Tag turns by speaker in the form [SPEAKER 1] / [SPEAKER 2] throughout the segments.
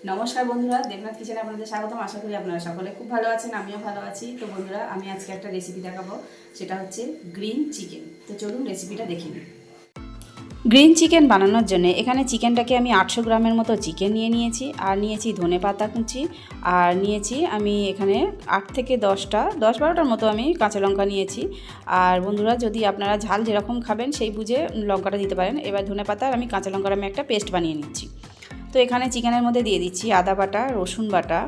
[SPEAKER 1] নমস্কার বন্ধুরা, দেবনাথ কিচেনে আপনাদের স্বাগতম। আশা করি আপনারা সকলে খুব ভালো আছেন, আমিও ভালো আছি। তো বন্ধুরা, আমি আজকে একটা রেসিপি দেখাবো, সেটা হচ্ছে গ্রিন চিকেন। তো চলুন রেসিপিটা দেখে নিই। গ্রিন চিকেন বানানোর জন্য এখানে চিকেনটাকে আমি 800 গ্রামের মতো চিকেন নিয়ে নিয়েছি, আর নিয়েছি ধনেপাতা কুচি, আর নিয়েছি আমি এখানে 8 থেকে 10-12টার মতো আমি কাঁচা লঙ্কা নিয়েছি। আর বন্ধুরা, যদি আপনারা ঝাল যেরকম খাবেন সেই বুঝে লঙ্কাটা দিতে পারেন। এবার ধনেপাতা আর আমি কাঁচা লঙ্কার আমি একটা পেস্ট বানিয়ে নিচ্ছি। তো এখানে চিকেনের মধ্যে দিয়ে দিচ্ছি আদা বাটা, রসুন বাটা,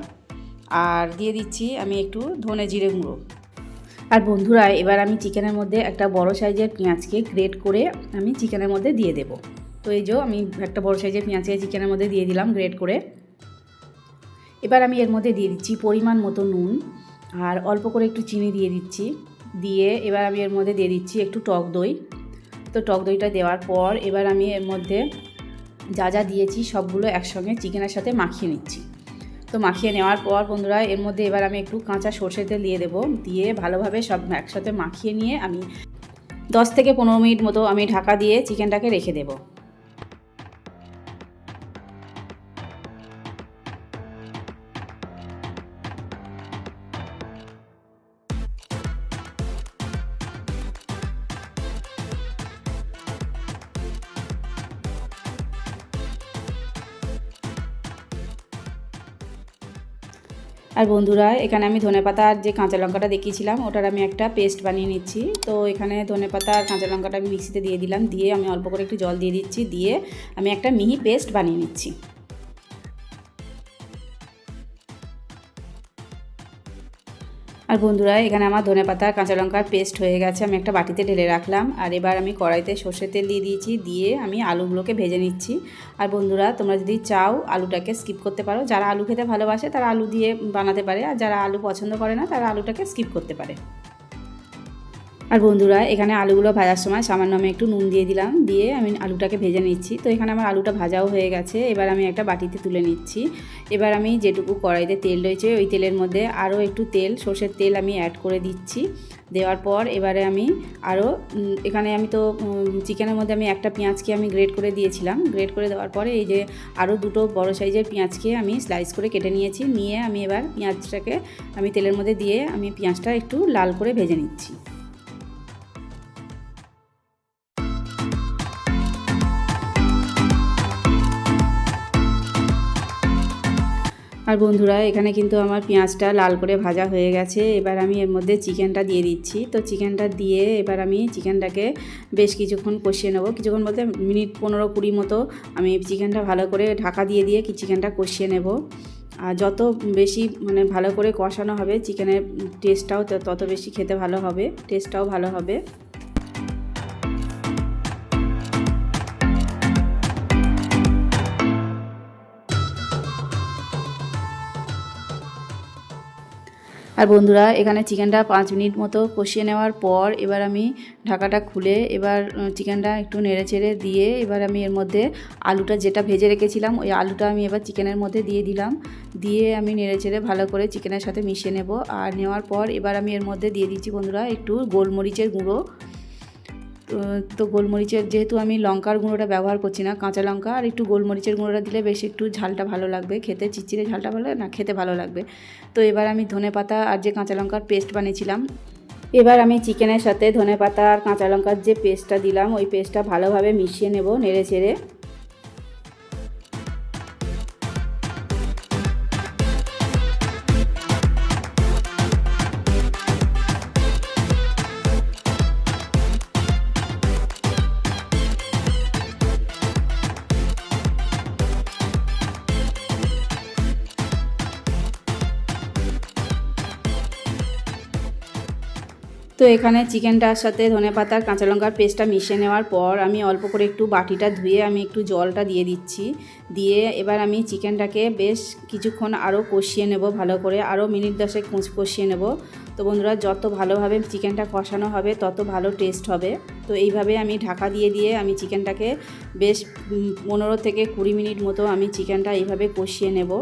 [SPEAKER 1] আর দিয়ে দিচ্ছি আমি একটু ধনে জিরে গুঁড়ো। আর বন্ধুরা, এবার আমি চিকেনের মধ্যে একটা বড় সাইজের পেঁয়াজকে গ্রেট করে আমি চিকেনের মধ্যে দিয়ে দেব। তো এই যে আমি একটা বড় সাইজের পেঁয়াজকে চিকেনের মধ্যে দিয়ে দিলাম গ্রেট করে। এবার আমি এর মধ্যে দিয়ে দিচ্ছি পরিমাণ মতো নুন, আর অল্প করে একটু চিনি দিয়ে দিচ্ছি। দিয়ে এবার আমি এর মধ্যে দিয়ে দিচ্ছি একটু টক দই। তো টক দইটা দেওয়ার পর এবার আমি এর মধ্যে যা যা দিয়েছি সবগুলো একসঙ্গে চিকেনের সাথে মাখিয়ে নিচ্ছি। তো মাখিয়ে নেওয়ার পর বন্ধুরা, এর মধ্যে এবার আমি একটু কাঁচা সর্ষের তেল দিয়ে দেবো। দিয়ে ভালোভাবে সব একসাথে মাখিয়ে নিয়ে আমি 10 থেকে 15 মিনিট মতো আমি ঢাকা দিয়ে চিকেনটাকে রেখে দেবো। আর বন্ধুরা, এখানে আমি ধনেপাতা আর যে কাঁচা লঙ্কাটা দেখিয়েছিলাম ওটার আমি একটা পেস্ট বানিয়ে নিচ্ছি। তো এখানে ধনেপাতা আর কাঁচা লঙ্কাটা আমি মিক্সিতে দিয়ে দিলাম, দিয়ে আমি অল্প করে একটু জল দিয়ে দিচ্ছি, দিয়ে আমি একটা মিহি পেস্ট বানিয়ে নিচ্ছি। আর বন্ধুরা, এখানে আমার ধনেপাতা আর কাঁচা লঙ্কার পেস্ট হয়ে গেছে, আমি একটা বাটিতে ঢেলে রাখলাম। আর এবার আমি কড়াইতে সর্ষের তেল দিয়ে দিয়েছি, দিয়ে আমি আলুগুলোকে ভেজে নিচ্ছি। আর বন্ধুরা, তোমরা যদি চাও আলুটাকে স্কিপ করতে পারো। যারা আলু খেতে ভালোবাসে তারা আলু দিয়ে বানাতে পারে, আর যারা আলু পছন্দ করে না তারা আলুটাকে স্কিপ করতে পারে। আর বন্ধুরা, এখানে আলুগুলো ভাজার সময় সামান্য আমি একটু নুন দিয়ে দিলাম, দিয়ে আমি আলুটাকে ভেজে নিচ্ছি। তো এখানে আমার আলুটা ভাজাও হয়ে গেছে, এবার আমি একটা বাটিতে তুলে নিচ্ছি। এবার আমি যেটুকু কড়াইতে তেল রয়েছে ওই তেলের মধ্যে আরও একটু তেল, সর্ষের তেল আমি অ্যাড করে দিচ্ছি। দেওয়ার পর এবারে আমি আরও এখানে আমি তো চিকেনের মধ্যে আমি একটা পেঁয়াজকে আমি গ্রেট করে দিয়েছিলাম। গ্রেট করে দেওয়ার পরে এই যে আরও দুটো বড় সাইজের পেঁয়াজকে আমি স্লাইস করে কেটে নিয়েছি। নিয়ে আমি এবার পেঁয়াজটাকে আমি তেলের মধ্যে দিয়ে আমি পেঁয়াজটা একটু লাল করে ভেজে নিচ্ছি। আর বন্ধুরা, এখানে কিন্তু আমার পেঁয়াজটা লাল করে ভাজা হয়ে গেছে। এবার আমি এর মধ্যে চিকেনটা দিয়ে দিচ্ছি। তো চিকেনটা দিয়ে এবার আমি চিকেনটাকে বেশ কিছুক্ষণ কষিয়ে নেব। কিছুক্ষণ বলতে মিনিট 15-20 মতো আমি চিকেনটা ভালো করে ঢাকা দিয়ে দিয়ে চিকেনটা কষিয়ে নেব। আর যত বেশি ভালো করে কষানো হবে চিকেনের টেস্টটাও তত বেশি খেতে ভালো হবে, টেস্টটাও ভালো হবে। আর বন্ধুরা, এখানে চিকেনটা 5 মিনিট মতো কষিয়ে নেওয়ার পর এবার আমি ঢাকাটা খুলে এবার চিকেনটা একটু নেড়ে চেড়ে দিয়ে এবার আমি এর মধ্যে আলুটা যেটা ভেজে রেখেছিলাম ওই আলুটা আমি এবার চিকেনের মধ্যে দিয়ে দিলাম। দিয়ে আমি নেড়ে চেড়ে ভালো করে চিকেনের সাথে মিশিয়ে নেব। আর নেওয়ার পর এবার আমি এর মধ্যে দিয়ে দিচ্ছি বন্ধুরা একটু গোলমরিচের গুঁড়ো। তো গোলমরিচের, যেহেতু আমি লঙ্কার গুঁড়োটা ব্যবহার করছি না, কাঁচা লঙ্কা আর একটু গোলমরিচের গুঁড়োটা দিলে বেশ একটু ঝালটা ভালো লাগবে, খেতে চিচিরে ঝালটা ভালো না খেতে ভালো লাগবে। তো এবার আমি ধনেপাতা আর যে কাঁচা লঙ্কার পেস্ট বানিয়েছিলাম, এবার আমি চিকেনের সাথে ধনেপাতা আর কাঁচা লঙ্কার যে পেস্টটা দিলাম ওই পেস্টটা ভালোভাবে মিশিয়ে নেব নেড়ে চেড়ে। তো এখানে চিকেনটার সাথে ধনেপাতার কাঁচা লঙ্কার পেস্টটা মিশিয়ে নেওয়ার পর আমি অল্প করে একটু বাটিটা ধুয়ে আমি একটু জলটা দিয়ে দিচ্ছি। দিয়ে এবার আমি চিকেনটাকে বেশ কিছুক্ষণ আরও কষিয়ে নেব, ভালো করে আরও মিনিট 10 কষিয়ে নেব। তো বন্ধুরা, যত ভালোভাবে চিকেনটা কষানো হবে তত ভালো টেস্ট হবে। তো এইভাবে আমি ঢাকা দিয়ে দিয়ে আমি চিকেনটাকে বেশ 15 থেকে 20 মিনিট মতো আমি চিকেনটা এইভাবে কষিয়ে নেব।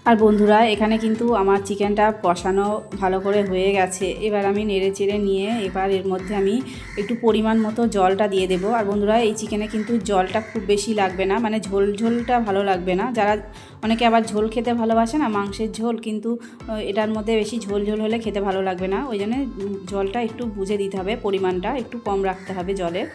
[SPEAKER 1] আর বন্ধুরা এখানে কিন্তু আমার চিকেনটা কষানো ভালো করে হয়ে গেছে। এবার আমি নেড়ে চেড়ে নিয়ে এবার এর মধ্যে আমি একটু পরিমাণ মতো জলটা দিয়ে দেবো। আর বন্ধুরা এই চিকেনে কিন্তু জলটা খুব বেশি লাগবে না, মানে ঝোল ঝোলটা ভালো লাগবে না। যারা অনেকে আবার ঝোল খেতে ভালোবাসে না, মাংসের ঝোল, কিন্তু এটার মধ্যে বেশি ঝোল ঝোল হলে খেতে ভালো লাগবে না। ওই জন্য জলটা একটু বুঝে দিতে হবে, পরিমাণটা একটু কম রাখতে হবে জলের।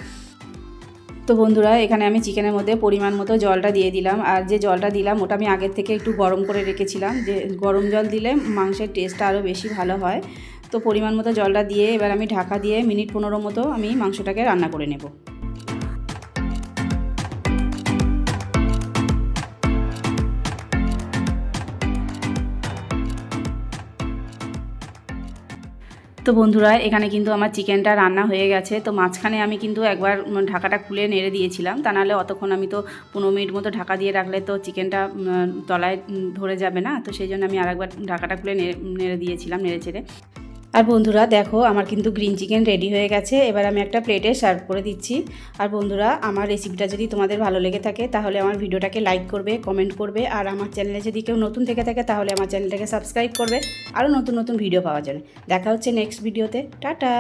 [SPEAKER 1] তো বন্ধুরা এখানে আমি চিকেনের মধ্যে পরিমাণ মতো জলটা দিয়ে দিলাম। আর যে জলটা দিলাম ওটা আমি আগের থেকে একটু গরম করে রেখেছিলাম, যে গরম জল দিলে মাংসের টেস্টটা আরও বেশি ভালো হয়। তো পরিমাণ মতো জলটা দিয়ে এবার আমি ঢাকা দিয়ে মিনিট 15 মতো আমি মাংসটাকে রান্না করে নেব। তো বন্ধুরা এখানে কিন্তু আমার চিকেনটা রান্না হয়ে গেছে। তো মাঝখানে আমি কিন্তু একবার ঢাকাটা খুলে নেড়ে দিয়েছিলাম, তা নাহলে অতক্ষণ আমি তো 15 মিনিট মতো ঢাকা দিয়ে রাখলে তো চিকেনটা তলায় ধরে যাবে না। তো সেই জন্য আমি আরেকবার ঢাকাটা খুলে নেড়ে দিয়েছিলাম, নেড়ে চেড়ে। আর বন্ধুরা দেখো আমার কিন্তু গ্রিন চিকেন রেডি হয়ে গেছে। এবার আমি একটা প্লেটে সার্ভ করে দিচ্ছি। আর বন্ধুরা আমার রেসিপিটা যদি তোমাদের ভালো লেগে থাকে তাহলে আমার ভিডিওটাকে লাইক করবে, কমেন্ট করবে। আর আমার চ্যানেলে যদি কেউ নতুন থেকে থাকে তাহলে আমার চ্যানেলটাকে সাবস্ক্রাইব করবে, আরও নতুন নতুন ভিডিও পাওয়ার জন্য। দেখা হচ্ছে নেক্সট ভিডিওতে। টাটা।